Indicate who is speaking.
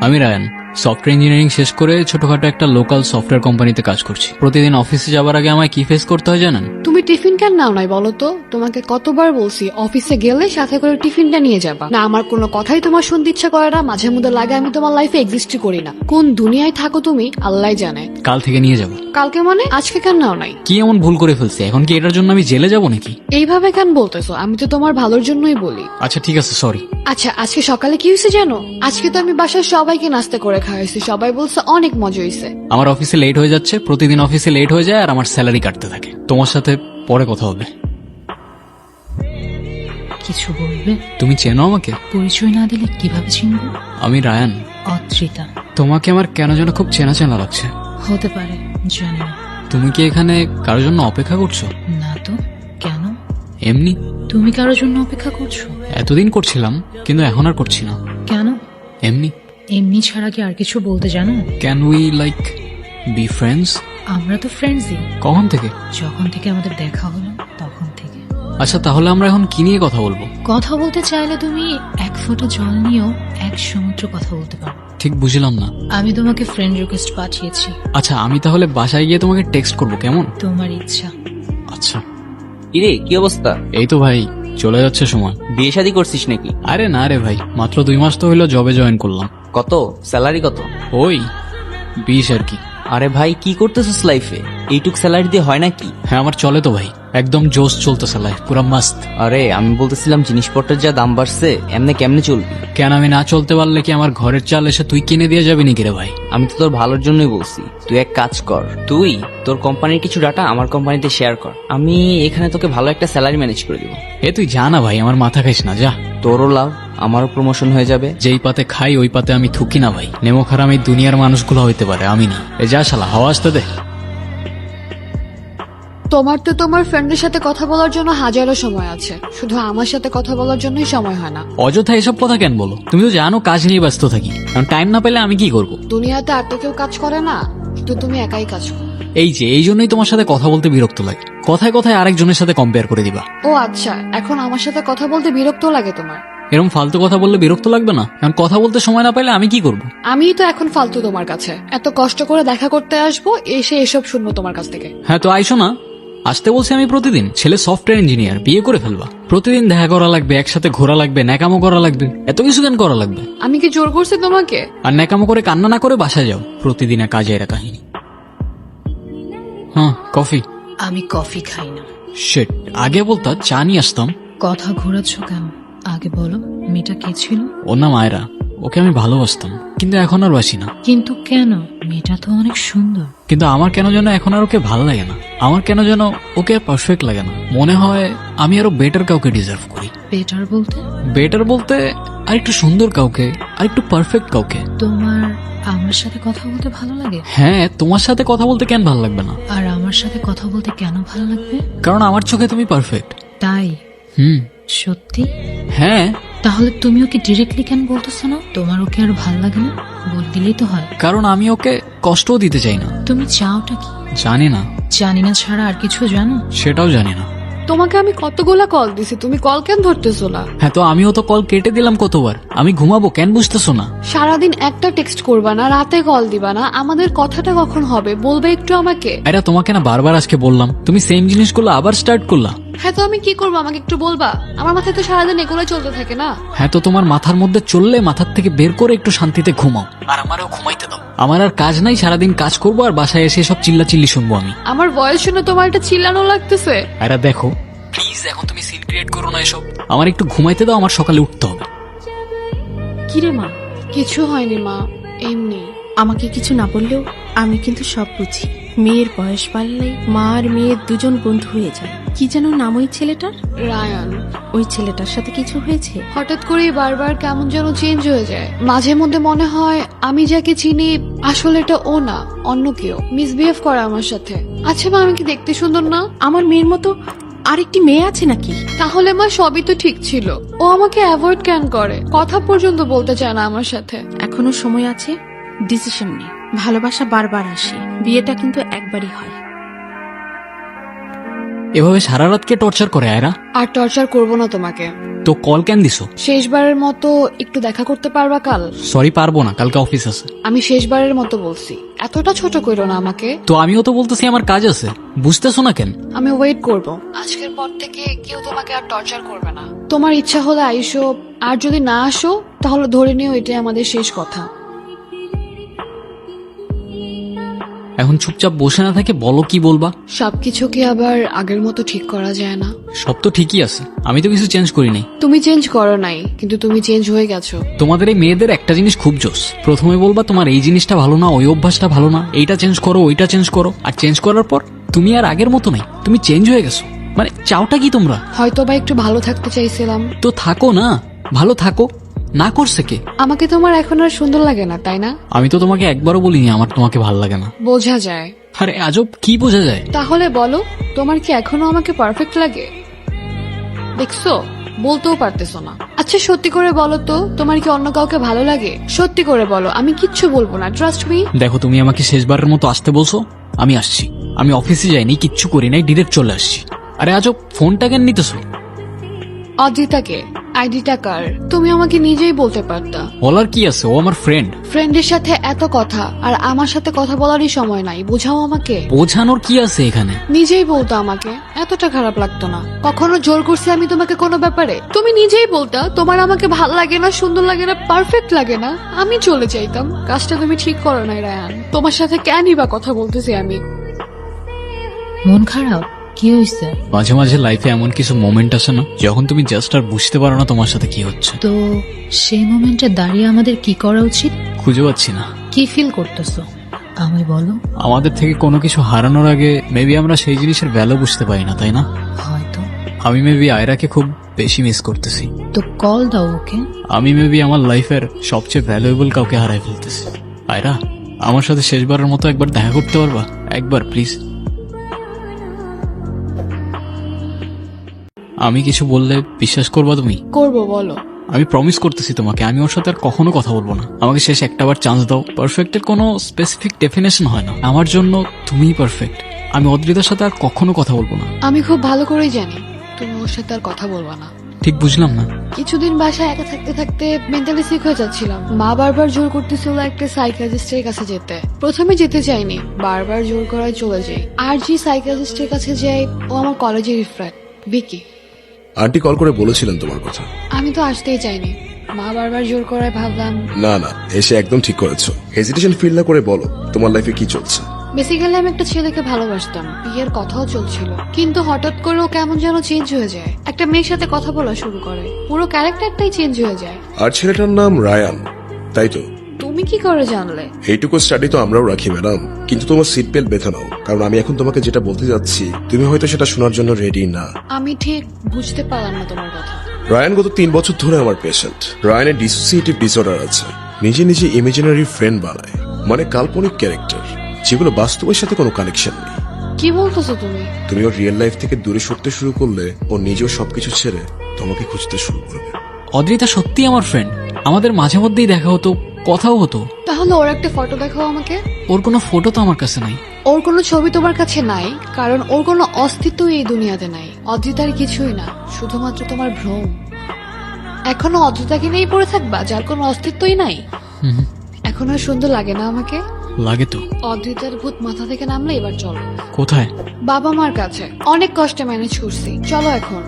Speaker 1: আমি Ryan, software engineering শেষ করে ছোটখাটো একটা লোকাল সফটওয়্যার কোম্পানিতে কাজ করছি। প্রতিদিন অফিসে যাবার আগে আমায় কি ফেস করতে হয় জানেন?
Speaker 2: তুমি টিফিন কেন নাও নাই বলো তো? তোমাকে কতবার বলছি অফিসে গেলে সাথে করে টিফিনটা নিয়ে যাবা। না আমার কোনো কথাই তোমার শুনতে ইচ্ছা করে না, মাঝে মধ্যে লাগে আমি তোমার লাইফে এক্সিস্টই করি না। কোন দুনিয়ায় থাকো তুমি আল্লাহ জানে।
Speaker 1: কাল থেকে নিয়ে যাব।
Speaker 2: কালকে মানে আজকে কেন নাও নাই?
Speaker 1: কি এমন ভুল করে ফেলছি? এখন কি এটার জন্য আমি জেলে যাব নাকি?
Speaker 2: এইভাবে কেন বলতেছো? আমি তো তোমার ভালোর জন্যই বলি।
Speaker 1: আচ্ছা ঠিক আছে, সরি।
Speaker 2: আচ্ছা আজকে সকালে কি হয়েছে জানো? আজকে তো আমি বাসায় সবাইকে নাস্তা করে খাওয়াইছি, সবাই বলছে অনেক মজা হয়েছে।
Speaker 1: আমার অফিসে লেট হয়ে যাচ্ছে, প্রতিদিন অফিসে লেট হয়ে যায় আর আমার স্যালারি কাটতে থাকে। তোমার সাথে পরে কথা হবে।
Speaker 3: কিছু বলবে?
Speaker 1: তুমি চেনো আমাকে?
Speaker 3: পরিচয় না দিলে কিভাবে চিনব?
Speaker 1: আমি রায়ান।
Speaker 3: অত্রিতা।
Speaker 1: তোমাকে আমার কেন যেন খুব চেনা চেনা লাগছে।
Speaker 3: হতে পারে, জানি না।
Speaker 1: তুমি কি এখানে কারোর জন্য অপেক্ষা করছো?
Speaker 3: না তো, কেন?
Speaker 1: এমনি।
Speaker 3: তুমি কারোর জন্য অপেক্ষা করছো?
Speaker 1: এতদিন করছিলাম, কিন্তু এখন আর করছি না।
Speaker 3: কেন?
Speaker 1: এমনি।
Speaker 3: এমনি ছাড়া কি আর কিছু বলতে জানো?
Speaker 1: Can we like be friends?
Speaker 3: আমরা তো ফ্রেন্ডসই।
Speaker 1: কখন থেকে?
Speaker 3: যখন থেকে আমাদের দেখা হলো তখন থেকে।
Speaker 1: আচ্ছা তাহলে আমরা এখন কি নিয়ে কথা বলবো?
Speaker 3: কথা বলতে চাইলে তুমি এক ফোঁটা জল নিয়েও এক সমুদ্র কথা বলতে পারো।
Speaker 1: ঠিক বুঝলাম না।
Speaker 3: আমি তোমাকে ফ্রেন্ড রিকোয়েস্ট পাঠিয়েছি।
Speaker 1: আচ্ছা আমি তাহলে বাসায় গিয়ে তোমাকে টেক্সট করবো, কেমন?
Speaker 3: তোমার ইচ্ছা।
Speaker 1: আচ্ছা।
Speaker 4: কিরে কি অবস্থা?
Speaker 1: এই তো ভাই, চলে যাচ্ছে সময়।
Speaker 4: বিয়ে শাদী করছিস নাকি?
Speaker 1: আরে না রে ভাই, মাত্র 2 মাস তো হইলো জবে জয়েন করলাম।
Speaker 4: কত স্যালারি কত?
Speaker 1: ওই 20 আর কি।
Speaker 4: আরে ভাই কি করতেছিস লাইফে? এইটুক স্যালারি দিয়ে হয় নাকি?
Speaker 1: হ্যাঁ আমার চলে তো ভাই, একদম জোশ চলতেছে লাইফ, পুরা মাস্ত।
Speaker 4: আরে আমি বলতেছিলাম জিনিসপত্রের যা দাম বাড়ছে এমনি কেমনে চলবি?
Speaker 1: কেন আমি না চলতে পারলে কি আমার ঘরের চাল এসে তুই কিনে দিয়ে যাবি নাকি রে ভাই?
Speaker 4: আমি তো তোর ভালোর জন্যই বলছি, তুই এক কাজ কর, তুই তোর কোম্পানির কিছু ডাটা আমার কোম্পানিতে শেয়ার কর, আমি এখানে তোকে ভালো একটা স্যালারি ম্যানেজ করে দিব।
Speaker 1: এ তুই যা না ভাই, আমার মাথা খাইস না, যা।
Speaker 4: তোরও লাভ, আমারও প্রমোশন হয়ে যাবে।
Speaker 1: যেই পাতে খাই ওই পাতে আমি থুকি না ভাই। নেমো খারাপ এই দুনিয়ার মানুষগুলো হইতে পারে, আমি না। এ যা শালা, হাওয়া আসতে দে।
Speaker 2: তোমার তো তোমার ফ্রেন্ডের সাথে কথা বলার জন্য হাজারো সময় আছে, শুধু আমার সাথে কথা বলার জন্যই সময় হয় না।
Speaker 1: অযথা এসব কথা কেন বলো? তুমি তো জানো কাজ নিয়ে ব্যস্ত থাকি, কারণ টাইম না পেলে আমি কি করব?
Speaker 2: দুনিয়াতে আর তো কেউ কাজ করে না, শুধু তুমি একাই কাজ করো।
Speaker 1: এই জন্যই তোমার সাথে কথা বলতে বিরক্ত লাগে। কথায় কথায় আরেকজনের সাথে কম্পেয়ার করে দিবা।
Speaker 2: ও আচ্ছা, এখন আমার সাথে কথা বলতে বিরক্ত লাগে তোমার?
Speaker 1: এরকম ফালতু কথা বললে বিরক্ত লাগবে না? কারণ কথা বলতে সময় না পাইলে আমি কি করব?
Speaker 2: আমিই তো এখন ফালতু তোমার কাছে। এত কষ্ট করে দেখা করতে আসবো, এসে এসব শুনবো তোমার কাছ থেকে।
Speaker 1: হ্যাঁ তো আইসো না। আসতে বলছি আমি প্রতিদিন। ছেলে সফটওয়্যার ইঞ্জিনিয়ার, বিয়ে করে ফেলবা। প্রতিদিন দেখা করা লাগবে, একসাথে ঘোরা লাগবে, ন্যাকামো করা লাগবে। এত কিছু কেন করা লাগবে?
Speaker 2: আমি কি জোর করছি তোমাকে?
Speaker 1: আর ন্যাকামো করে কান্না না করে বাসায় যাও। প্রতিদিন এক কাজে এরা কাহিনী। হ্যাঁ কফি।
Speaker 3: আমি কফি খাই না।
Speaker 1: শিট, আগে বলতা চা নিয়ে আসতাম।
Speaker 3: কথা ঘোরাচ্ছ কেন? আগে বলো, মেয়েটা কে ছিল?
Speaker 1: ওর নাম আয়রা। ওকে আমি ভালোবাসতাম, কিন্তু এখন আর বাসি না।
Speaker 3: কিন্তু কেন? মেয়েটা তো অনেক সুন্দর।
Speaker 1: কিন্তু আমার কেন যেন এখন আর ওকে ভালো লাগে না। আমার কেন যেন ওকে পারফেক্ট লাগে না। মনে হয় আমি আরো বেটার কাউকে ডিজার্ভ করি।
Speaker 3: বেটার বলতে?
Speaker 1: বেটার বলতে আর একটু সুন্দর কাউকে, আর একটু পারফেক্ট কাউকে।
Speaker 3: তোমার আমার সাথে কথা বলতে ভালো লাগে?
Speaker 1: হ্যাঁ, তোমার সাথে কথা বলতে কেন ভালো লাগবে না?
Speaker 3: আর আমার সাথে কথা বলতে কেন ভালো লাগবে?
Speaker 1: কারণ আমার চোখে তুমি পারফেক্ট।
Speaker 3: তাই? সত্যি?
Speaker 1: হ্যাঁ।
Speaker 3: তাহলে তুমি ওকে ডিরেক্টলি কেন বলতেছো না তোমার ওকে আর ভালো লাগে না? বল দিলেই তো হয়।
Speaker 1: কারণ আমি ওকে কষ্টও দিতে চাই না।
Speaker 3: তুমি চাওটা কি?
Speaker 1: জানি না।
Speaker 3: জানি না ছাড়া আর কিছু জানো?
Speaker 1: সেটাও জানি না।
Speaker 2: তোমাকে আমি কতগুলা কল দিছি, তুমি কল কেন ধরতেছো না?
Speaker 1: হ্যাঁ তো আমিও তো কল কেটে দিলাম কতবার। আমি ঘুমাবো, কেন বুঝতেছো না?
Speaker 2: সারাদিন একটা টেক্সট করবা না, রাতে কল দিবা না, আমাদের কথাটা কখন হবে বলবে একটু আমাকে।
Speaker 1: এটা তোমাকে না বারবার আজকে বললাম, তুমি সেম জিনিসগুলো আবার স্টার্ট করলা।
Speaker 2: হ্যাঁ তো আমি কি করবো, আমাকে একটু বলবা? আমার মাথায় তো সারাদিন এগুলো চলতে থাকে না।
Speaker 1: হ্যাঁ তো তোমার মাথার মধ্যে চললে মাথার থেকে বের করে একটু শান্তিতে ঘুমাও, আর আমারও ঘুমাইতে দাও। আমার আর কাজ নাই, সারাদিন কাজ করবো আর বাসায় এসে সব চিল্লা চিল্লি শুনবো আমি।
Speaker 2: আমার ভয়েস শুনে তোমার এটা চিল্লানো লাগতেছে?
Speaker 1: এরা দেখো প্লিজ, এখন তুমি সিন ক্রিয়েট করো না এসব। আমার একটু ঘুমাইতে দাও, আমার সকালে উঠতে হবে।
Speaker 5: কিরে মা?
Speaker 2: কিছু হয়নি মা, এমনি।
Speaker 5: আমাকে কিছু না বললেও আমি কিন্তু সব বুঝি। মেয়ের বয়স বাড়লেই মা আর মেয়ের দুজন বন্ধু হয়ে যায়। কি যেন নাম ওই ছেলেটার?
Speaker 2: রায়ান।
Speaker 5: ওই ছেলেটার সাথে কিছু হয়েছে?
Speaker 2: হঠাৎ করেই বারবার কেমন যেন চেঞ্জ হয়ে যায়। মাঝে মধ্যে মনে হয় আমি যাকে চিনি আসলে এটা ও না, অন্য কেউ। মিসবিহেভ করে আমার সাথে। আচ্ছা মা, আমি কি দেখতে সুন্দর না?
Speaker 5: আমার মেয়ের মতো আরেকটি মেয়ে আছে নাকি?
Speaker 2: তাহলে মা সবই তো ঠিক ছিল, ও আমাকে অ্যাভয়েড কেন করে? কথা পর্যন্ত বলতে চায় না আমার সাথে।
Speaker 5: এখনো সময় আছে, ডিসিশন নে। ভালোবাসা বারবার আসে, বিয়েটা কিন্তু একবারই হয়।
Speaker 1: এভাবে সারা রাতকে টর্চার করে আয়রা?
Speaker 2: আর টর্চার করব না তোমাকে।
Speaker 1: তো কল কেন দিছো?
Speaker 2: শেষবারের মতো একটু দেখা করতে পারবা কাল?
Speaker 1: সরি, পারবো না, কালকে অফিস আছে।
Speaker 2: আমি শেষবারের মতো বলছি, এতটা ছোট করো না আমাকে।
Speaker 1: তো আমিও তো বলতেছি আমার কাজ আছে, বুঝতেছো না কেন?
Speaker 2: আমি ওয়েট করব। আজকের পর থেকে কেউ তোমাকে আর টর্চার করবে না। তোমার ইচ্ছা হলে আইসো, আর যদি না আসো তাহলে ধরে নিও এটাই আমাদের শেষ কথা।
Speaker 1: এখন চুপচাপ বসে না থাকে বলো কি বলবা।
Speaker 2: সবকিছু কি আবার আগের মতো ঠিক করা যায় না?
Speaker 1: সব তো ঠিকই আছে, আমি তো কিছু চেঞ্জ করি নাই।
Speaker 2: তুমি চেঞ্জ করো নাই, কিন্তু তুমি চেঞ্জ হয়ে গেছো।
Speaker 1: তোমাদের এই মেয়েদের একটা জিনিস খুব জোস, প্রথমে বলবা তোমার এই জিনিসটা ভালো না, ওই অভ্যাসটা ভালো না, এইটা চেঞ্জ করো, ওইটা চেঞ্জ করো, আর চেঞ্জ করার পর তুমি আর আগের মতো নাই, তুমি চেঞ্জ হয়ে গেছো। মানে চাওটা কি তোমরা?
Speaker 2: হয়তো বা একটু ভালো থাকতে চাইছিলাম।
Speaker 1: তো থাকো না, ভালো থাকো। না করছে কে?
Speaker 2: আমাকে তোমার এখন আর সুন্দর লাগে না, তাই না?
Speaker 1: আমি তো তোমাকে একবারও বলিনি আমার তোমাকে ভালো লাগে না।
Speaker 2: বোঝা যায়।
Speaker 1: আরে আজব, কি বোঝা যায়?
Speaker 2: তাহলে বলো, তোমার কি এখনো আমাকে পারফেক্ট লাগে? দেখছো, বলতেও পারতেছো না। আচ্ছা সত্যি করে বলো তো, তোমার কি অন্য কাউকে ভালো লাগে? সত্যি করে বলো, আমি কিচ্ছু বলবো না, ট্রাস্ট মি।
Speaker 1: দেখো, তুমি আমাকে শেষবারের মতো আসতে বলছো, আমি আসছি। আমি অফিসে যাইনি, কিচ্ছু করি নাই, ডিরেক্ট চলে আসছি। আরে আজব, ফোনটা কেন নিতেছো?
Speaker 2: অদ্রিতাকে, আইডিটা কার? তুমি আমাকে নিজেই বলতে পারতা।
Speaker 1: বলার কি আছে, ও আমার ফ্রেন্ড।
Speaker 2: ফ্রেন্ডের সাথে এত কথা, আর আমার সাথে কথা বলারই সময় নাই, বোঝাও আমাকে।
Speaker 1: বোঝানোর কি আছে এখানে?
Speaker 2: নিজেই বলতো আমাকে, এতটা খারাপ লাগতো না। কখনো জোর করছি আমি তোমাকে কোনো ব্যাপারে? তুমি নিজেই বলতা তোমার আমাকে ভাল লাগে না, সুন্দর লাগে না, পারফেক্ট লাগে না, আমি চলে যাইতাম। কাজটা তুমি ঠিক করো নাই রায়ান। তোমার সাথে কেনই বা কথা বলতেছি আমি?
Speaker 3: মন খারাপ? কি হয়েছে?
Speaker 1: মাঝে মাঝে লাইফে এমন কিছু মোমেন্ট আসে না, যখন তুমি জাস্ট আর বুঝতে পারো না তোমার সাথে কি হচ্ছে।
Speaker 3: তো সেই মোমেন্টে দাঁড়িয়ে আমাদের কি করা উচিত?
Speaker 1: খুঁজে পাচ্ছি না।
Speaker 3: কি ফিল করতেছো আমায় বলো।
Speaker 1: আমাদের থেকে কোনো কিছু হারানোর আগে মেবি আমরা সেই জিনিসের ভ্যালু বুঝতে পারি না, তাই না?
Speaker 3: হয়তো।
Speaker 1: আমি মেবি আয়রাকে খুব বেশি মিস করতেছি।
Speaker 3: তো কল দাও ওকে।
Speaker 1: আমি মেবি আমার লাইফের সবচেয়ে ভ্যালুয়েবল কাউকে হারাই ফেলতেছি। আয়রা, আমার সাথে শেষবারের মতো একবার দেখা করতে পারবা? একবার প্লিজ। আমি কিছু বললে বিশ্বাস করবা তুমি?
Speaker 2: করবো, বলো।
Speaker 1: আমি প্রমিস করতেছি তোমাকে, আমি ওর সাথে আর কখনো কথা বলবো না। আমাকে শেষ একটাবার চান্স দাও। পারফেক্টের কোনো স্পেসিফিক ডেফিনেশন হয় না, আমার জন্য তুমিই পারফেক্ট। আমি অদ্রিতার সাথে আর কখনো কথা বলবো না।
Speaker 2: আমি খুব ভালো করেই জানি তুমি ওর সাথে আর কথা বলবা না।
Speaker 1: ঠিক বুঝলাম না।
Speaker 2: কিছুদিন বাসায় একা থাকতে থাকতে মেন্টালি সিক হয়ে যাচ্ছিলাম। মা বারবার জোর করতেছিল একটা সাইকিয়াট্রিস্টের কাছে যেতে। প্রথমে যেতে চাইনি, বারবার জোর করায় চলে যাই। আর যে সাইকিয়াট্রিস্টের কাছে যাই, ও আমার কলেজের ফ্রেন্ড বিকি।
Speaker 6: আন্টি কল করে বলেছিলেন তোমার কথা।
Speaker 2: আমি তো আসতেই চাইনি, মা বারবার জোর করায় ভাবলাম।
Speaker 6: না না, এসে একদম ঠিক করেছো। হেজিটেশন ফিল না করে বলো তোমার লাইফে কি চলছে।
Speaker 2: বেসিক্যালি আমি একটা ছেলেকে ভালোবাসতাম, বিয়ের কথাও চলছিল, কিন্তু হঠাৎ করে ও কেমন যেন চেঞ্জ হয়ে যায়। একটা মেয়ের সাথে কথা বলা শুরু করে, পুরো ক্যারেক্টারটাই চেঞ্জ হয়ে যায়।
Speaker 6: আর ছেলেটার নাম রায়ান, তাই তো?
Speaker 2: তুমি কি করে জানলে?
Speaker 6: এইটুকু স্টাডি তো আমরাও রাখি ম্যাডাম, কিন্তু তোমার সিট বেল্ট বেঁধে নাও, কারণ আমি এখন তোমাকে যেটা বলতে যাচ্ছি তুমি হয়তো সেটা শোনার জন্য রেডি না।
Speaker 2: আমি ঠিক বুঝতে পারলাম না তোমার কথা।
Speaker 6: রায়ান গত 3 বছর ধরে আমার পেশেন্ট। রায়ানের ডিসোসিয়েটিভ ডিসঅর্ডার আছে, নিজে নিজে ইমাজিনারি ফ্রেন্ড বানায়, মানে কাল্পনিক ক্যারেক্টার, যেগুলো বাস্তবের সাথে কোনো কানেকশন নেই।
Speaker 2: কি বলতেছো তুমি?
Speaker 6: তুমি ওর রিয়েল লাইফ থেকে দূরে সরতে শুরু করলে ও নিজেও সবকিছু ছেড়ে তোমাকে খুঁজতে শুরু করবে।
Speaker 1: অদ্রিতা সত্যি আমার ফ্রেন্ড, আমাদের মাঝে মধ্যেই দেখা হতো, কথাও হতো।
Speaker 2: তাহলে ওর একটা ফটো দেখাও আমাকে।
Speaker 1: ওর কোনো ফটো তো আমার কাছে নাই।
Speaker 2: ওর কোনো ছবি তোমার কাছে নাই, কারণ ওর কোনো অস্তিত্ব এই দুনিয়াতে নাই। অদ্রিতার কিছুই না, শুধুমাত্র তোমার ভ্রম। এখনো অদ্রিতাকে নিয়েই পড়ে থাকবা, যার কোনো অস্তিত্বই নাই।
Speaker 1: হুম,
Speaker 2: এখন আর সুন্দর লাগে না আমাকে?
Speaker 1: লাগে তো।
Speaker 2: অদ্রিতার ভূত মাথা থেকে নামলে এবার চলো।
Speaker 1: কোথায়?
Speaker 2: বাবা মার কাছে। অনেক কষ্টে ম্যানেজ করছি, চলো এখন।